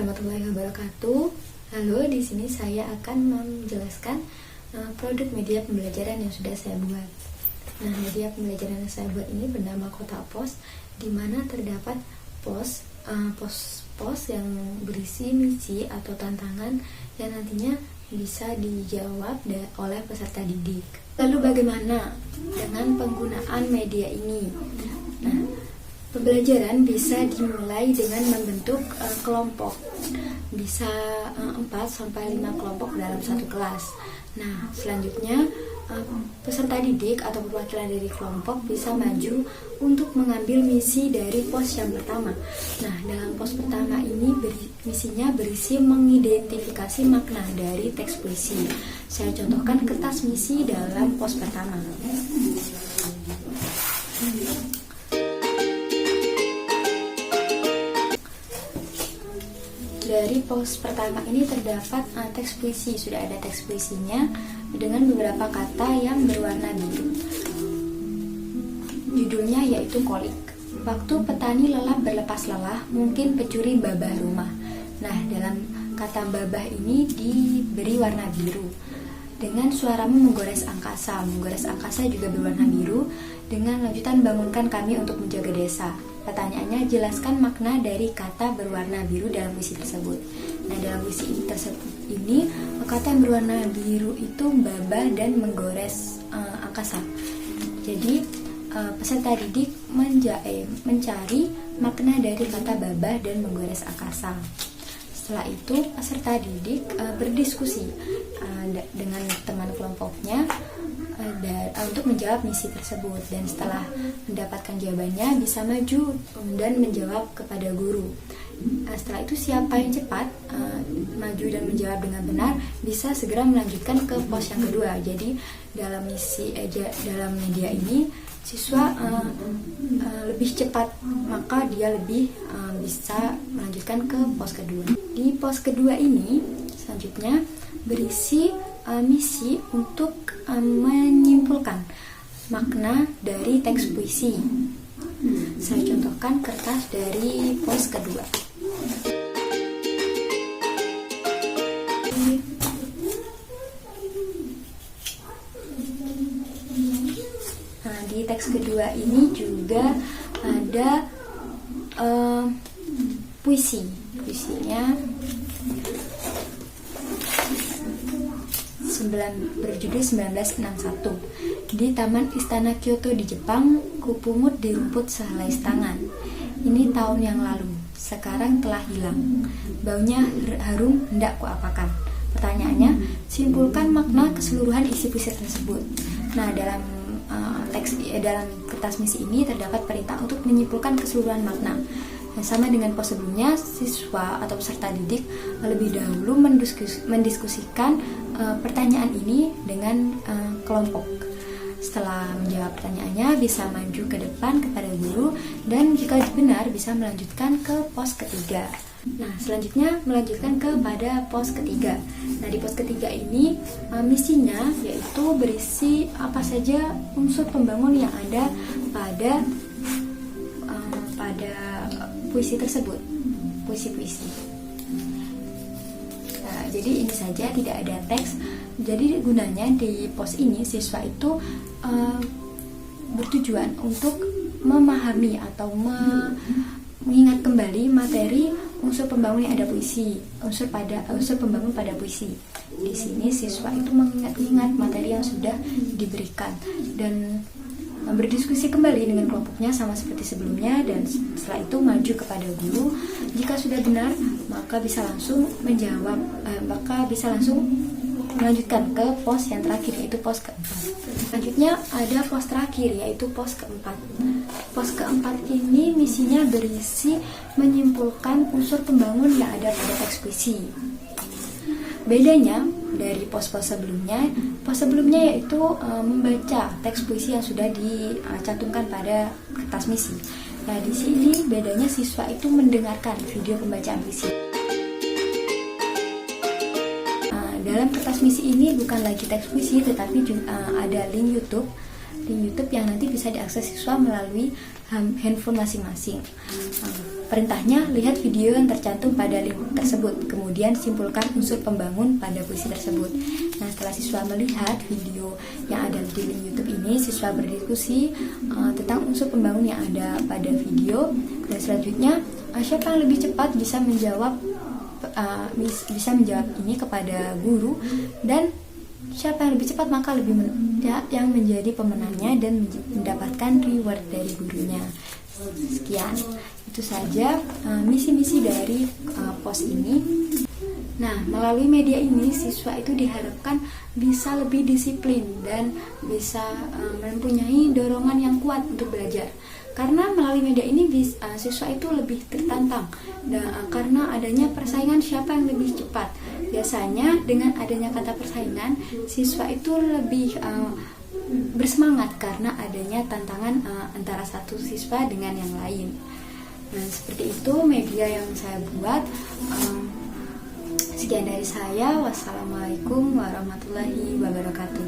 warahmatullahi wabarakatuh. Halo, di sini saya akan menjelaskan produk media pembelajaran yang sudah saya buat. Nah, media pembelajaran yang saya buat ini bernama Kotak Pos, di mana terdapat pos yang berisi misi atau tantangan yang nantinya bisa dijawab oleh peserta didik. Lalu bagaimana dengan penggunaan media ini? Nah, pembelajaran bisa dimulai dengan membentuk kelompok, bisa 4-5 kelompok dalam satu kelas. Nah, selanjutnya peserta didik atau perwakilan dari kelompok bisa maju untuk mengambil misi dari pos yang pertama. Nah, dalam pos pertama ini misinya berisi mengidentifikasi makna dari teks puisi. Saya contohkan kertas misi dalam pos pertama. Dari pos pertama ini terdapat teks puisi, sudah ada teks puisinya dengan beberapa kata yang berwarna biru. Judulnya yaitu kolik. Waktu petani lelah berlepas lelah, mungkin pencuri babah rumah. Nah, dalam kata babah ini diberi warna biru. Dengan suaramu menggores angkasa juga berwarna biru. Dengan lanjutan bangunkan kami untuk menjaga desa. Pertanyaannya, jelaskan makna dari kata berwarna biru dalam puisi tersebut. Nah, dalam puisi ini kata yang berwarna biru itu babah dan menggores angkasa. Jadi peserta didik mencari makna dari kata babah dan menggores angkasa. Setelah itu peserta didik berdiskusi dengan teman kelompoknya untuk menjawab misi tersebut, dan setelah mendapatkan jawabannya bisa maju dan menjawab kepada guru. Setelah itu siapa yang cepat maju dan menjawab dengan benar bisa segera melanjutkan ke pos yang kedua. Jadi dalam media ini siswa lebih cepat, maka dia lebih bisa melanjutkan ke pos kedua. Di pos kedua ini selanjutnya berisi misi untuk menyimpulkan makna dari teks puisi. Saya contohkan kertas dari pos kedua. Nah, di teks kedua ini juga ada puisinya berjudul 1961. Di Taman Istana Kyoto di Jepang, kupungut di rumput sehelai tangan. Ini tahun yang lalu, sekarang telah hilang. Baunya harum, hendak kuapakan. Pertanyaannya, simpulkan makna keseluruhan isi puisi tersebut. Nah, dalam dalam kertas misi ini terdapat perintah untuk menyimpulkan keseluruhan makna. Sama dengan pos sebelumnya, siswa atau peserta didik lebih dahulu mendiskusikan pertanyaan ini dengan kelompok. Setelah menjawab pertanyaannya, bisa maju ke depan kepada guru, dan jika benar bisa melanjutkan ke pos ketiga. Nah, selanjutnya melanjutkan kepada pos ketiga. Nah, di pos ketiga ini misinya yaitu berisi apa saja unsur pembangun yang ada pada puisi tersebut, puisi-puisi. Nah, jadi ini saja, tidak ada teks. Jadi gunanya di pos ini siswa itu bertujuan untuk memahami atau mengingat kembali materi unsur pembangun yang ada puisi, unsur pembangun pada puisi. Di sini siswa itu mengingat-ingat materi yang sudah diberikan dan berdiskusi kembali dengan kelompoknya sama seperti sebelumnya, dan setelah itu maju kepada guru. Jika sudah benar, maka bisa langsung melanjutkan ke pos yang terakhir, yaitu pos keempat. Selanjutnya ada pos terakhir, yaitu pos keempat. Pos keempat ini misinya berisi menyimpulkan unsur pembangun yang ada pada teks puisi. Bedanya dari pos-pos sebelumnya yaitu membaca teks puisi yang sudah dicantumkan pada kertas misi. Nah, di sini bedanya siswa itu mendengarkan video pembacaan puisi. Dalam kertas misi ini bukan lagi teks puisi, tetapi juga ada link YouTube yang nanti bisa diakses siswa melalui handphone masing-masing. Perintahnya, lihat video yang tercantum pada link tersebut, kemudian simpulkan unsur pembangun pada puisi tersebut. Nah, setelah siswa melihat video yang ada di link YouTube ini, siswa berdiskusi tentang unsur pembangun yang ada pada video. Dan selanjutnya, siapa yang lebih cepat bisa menjawab ini kepada guru, dan siapa yang lebih cepat maka yang menjadi pemenangnya dan mendapatkan reward dari gurunya. Sekian, itu saja misi-misi dari pos ini. Nah, melalui media ini siswa itu diharapkan bisa lebih disiplin dan bisa mempunyai dorongan yang kuat untuk belajar. Karena melalui media ini siswa itu lebih tertantang karena adanya persaingan siapa yang lebih cepat. Biasanya dengan adanya kata persaingan, siswa itu lebih bersemangat karena adanya tantangan antara satu siswa dengan yang lain. Nah, seperti itu media yang saya buat. Sekian dari saya. Wassalamualaikum warahmatullahi wabarakatuh.